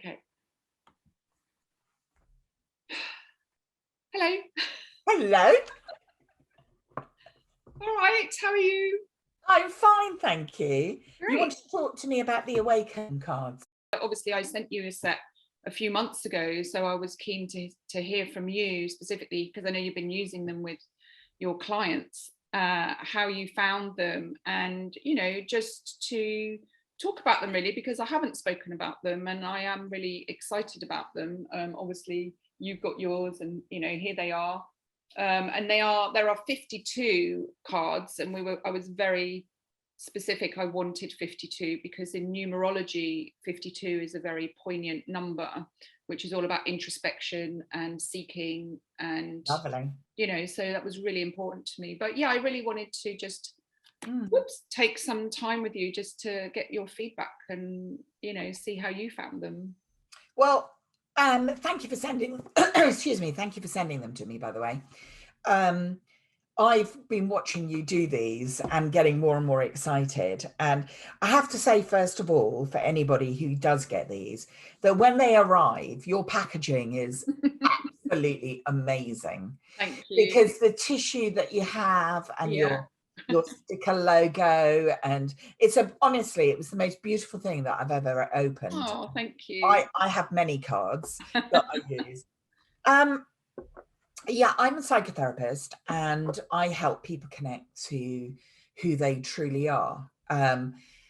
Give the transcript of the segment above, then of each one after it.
Okay. Hello. Hello. All right, how are you? I'm fine, thank you. Great. You want to talk to me about the Awaken cards? Obviously, I sent you a set a few months ago, so I was keen to hear from you specifically, because I know you've been using them with your clients, how you found them, and, you know, just to talk about them really, because I haven't spoken about them and I am really excited about them. Obviously, you've got yours, and, you know, here they are. And there are 52 cards, and I was very specific. I wanted 52 because in numerology 52 is a very poignant number, which is all about introspection and seeking, and Lovely. you know, so that was really important to me. But yeah, I really wanted to just take some time with you just to get your feedback and, you know, see how you found them. Well, thank you for sending excuse me, thank you for sending them to me, by the way. I've been watching you do these and getting more and more excited. And I have to say, first of all, for anybody who does get these, that when they arrive, your packaging is absolutely amazing. Thank you. Because the tissue that you have and your sticker logo, and honestly, it was the most beautiful thing that I've ever opened. Oh, thank you. I have many cards that I use. Yeah, I'm a psychotherapist and I help people connect to who they truly are.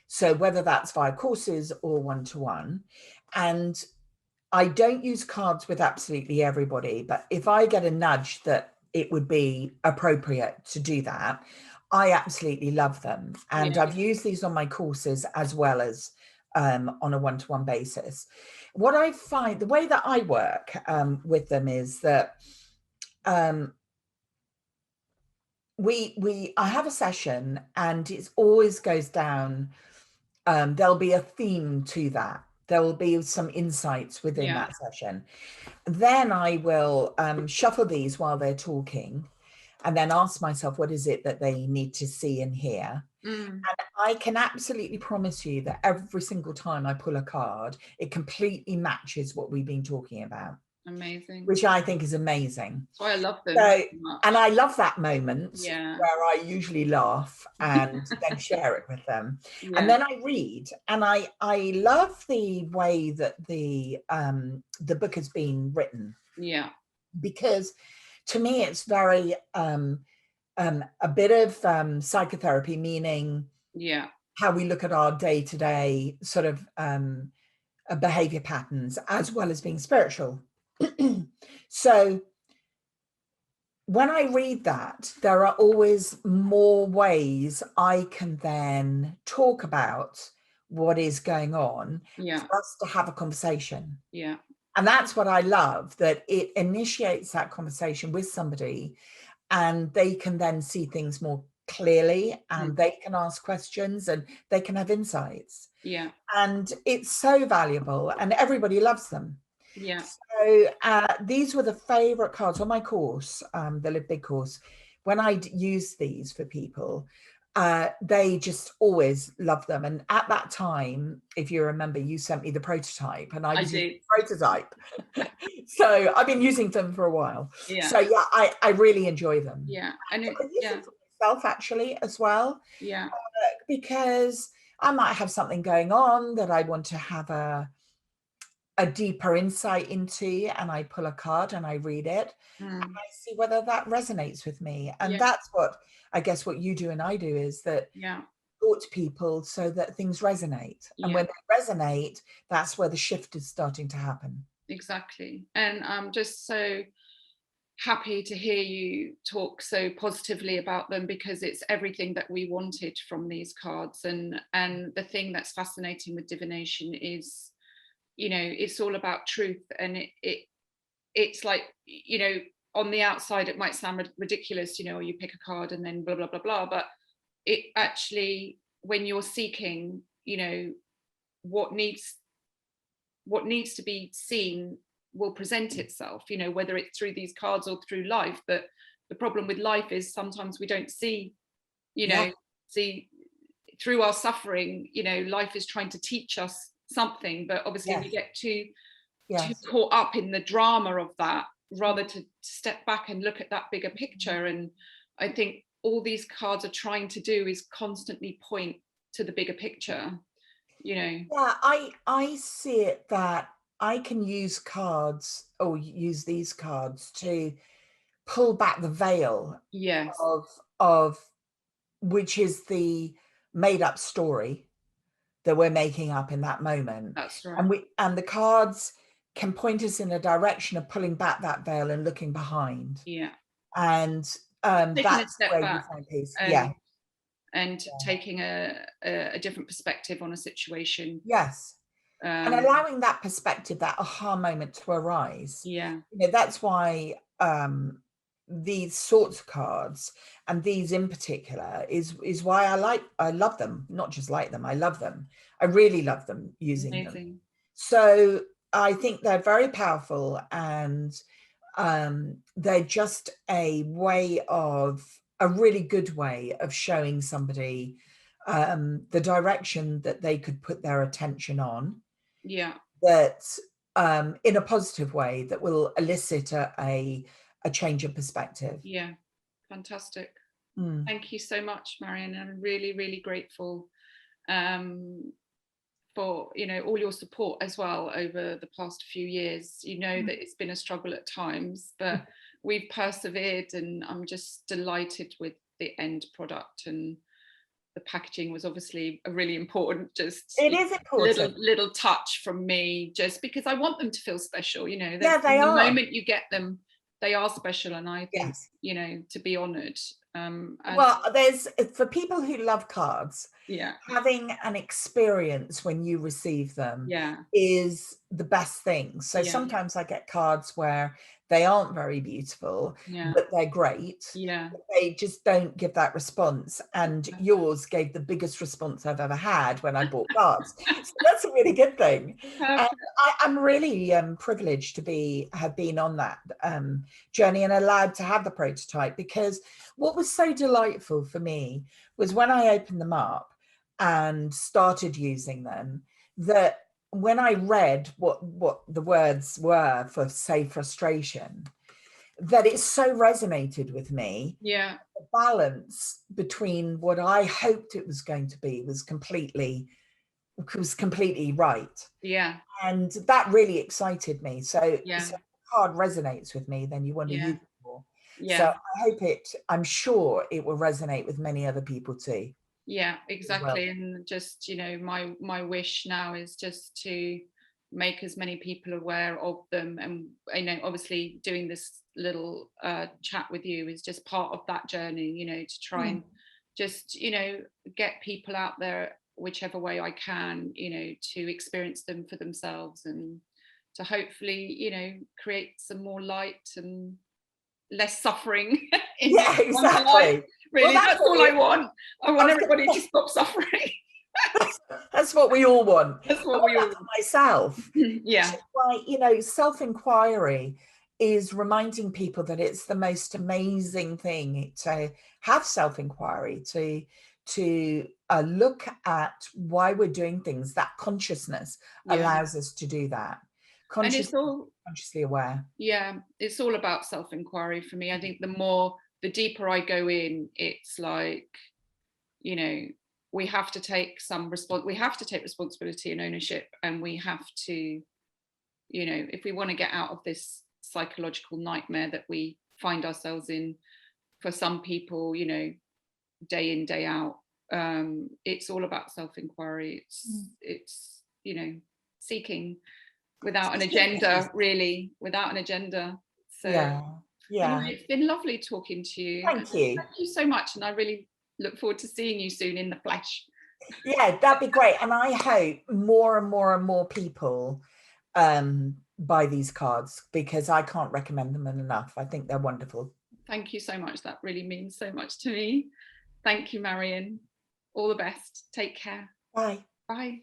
So whether that's via courses or one-to-one, and I don't use cards with absolutely everybody, but if I get a nudge that it would be appropriate to do that, I absolutely love them. And I've used these on my courses as well as on a one-to-one basis. What I find, the way that I work with them is that I have a session and it always goes down. There'll be a theme to that. There will be some insights within that session. Then I will shuffle these while they're talking and then ask myself, what is it that they need to see and hear? And I can absolutely promise you that every single time I pull a card, it completely matches what we've been talking about. Amazing. Which I think is amazing. That's why I love them. So, and I love that moment where I usually laugh and then share it with them. And then I read, and I love the way that the book has been written. Yeah. Because to me, it's very a bit of psychotherapy, meaning how we look at our day-to-day sort of behavior patterns, as well as being spiritual. So when I read that, there are always more ways I can then talk about what is going on for us to have a conversation. Yeah. And that's what I love, that it initiates that conversation with somebody and they can then see things more clearly and they can ask questions and they can have insights. Yeah. And it's so valuable and everybody loves them. Yeah. So these were the favorite cards on my course, the Live Big course. When I use these for people, they just always love them. And at that time, if you remember, you sent me the prototype and I was using the prototype. So I've been using them for a while. Yeah. So yeah, I really enjoy them. Yeah. And I use them for myself actually as well. Yeah. Because I might have something going on that I want to have a deeper insight into, and I pull a card and I read it and I see whether that resonates with me. And that's what I guess what you do and I do, is that talk to people so that things resonate. And when they resonate, that's where the shift is starting to happen. Exactly. And I'm just so happy to hear you talk so positively about them, because it's everything that we wanted from these cards. And the thing that's fascinating with divination is, you know, it's all about truth. And it's like, you know, on the outside it might sound ridiculous, you know, or you pick a card and then blah blah blah blah, but it actually, when you're seeking, you know, what needs to be seen will present itself, you know, whether it's through these cards or through life. But the problem with life is sometimes we don't see, you know, see through our suffering, you know, life is trying to teach us something, but obviously we get too caught up in the drama of that, rather to step back and look at that bigger picture. And I think all these cards are trying to do is constantly point to the bigger picture, you know. Yeah, I see it that I can use cards, or use these cards, to pull back the veil Yes. of which is the made up story that we're making up in that moment. That's right. And the cards can point us in a direction of pulling back that veil and looking behind. Yeah. And Taking a that's step where back you find peace. And taking a different perspective on a situation. Yes. And allowing that perspective, that aha moment to arise. Yeah. You know, that's why these sorts of cards, and these in particular, is why I love them. Not just like them, I love them. I really love them, using Amazing. them. So I think they're very powerful, and they're just a really good way of showing somebody the direction that they could put their attention on. Yeah. That in a positive way, that will elicit a change of perspective. Yeah. Fantastic. Thank you so much, Marion. I'm really, really grateful for, you know, all your support as well over the past few years. You know that it's been a struggle at times, but we've persevered, and I'm just delighted with the end product. And the packaging was obviously a really important, it is important little touch from me, just because I want them to feel special, you know. Yeah, they the are. moment you get them, they are special, and I think, you know, to be honored. Well, there's, for people who love cards, yeah, having an experience when you receive them yeah, is the best thing. So sometimes I get cards where they aren't very beautiful, but they're great. Yeah. They just don't give that response. And yours gave the biggest response I've ever had when I bought cards. So that's a really good thing. And I'm really privileged to have been on that journey and allowed to have the prototype, because what was so delightful for me was when I opened them up and started using them, that when I read what the words were for, say, frustration, that it so resonated with me. Yeah. The balance between what I hoped it was going to be was completely right. Yeah. And that really excited me. So if the card resonates with me, then you want to use it more. So I'm sure it will resonate with many other people too. Yeah, exactly. And just, you know, my wish now is just to make as many people aware of them. And, you know, obviously doing this little chat with you is just part of that journey, you know, to try and just, you know, get people out there whichever way I can, you know, to experience them for themselves, and to hopefully, you know, create some more light and less suffering in exactly life. Really, well, that's all I want. I want everybody to stop suffering. That's what we all want. That's what we all want. Myself. Yeah. Why, you know, self-inquiry is reminding people that it's the most amazing thing to have self-inquiry, to look at why we're doing things. That consciousness allows us to do that. And it's all consciously aware. Yeah, it's all about self-inquiry for me. I think the deeper I go in, it's like, you know, we have to take responsibility and ownership, and we have to, you know, if we want to get out of this psychological nightmare that we find ourselves in, for some people, you know, day in, day out, it's all about self-inquiry. It's, you know, seeking without an agenda, really, without an agenda. So anyway, it's been lovely talking to you. Thank you. Thank you so much. And I really look forward to seeing you soon in the flesh. Yeah, that'd be great. And I hope more and more and more people buy these cards, because I can't recommend them enough. I think they're wonderful. Thank you so much. That really means so much to me. Thank you, Marion. All the best. Take care. Bye. Bye.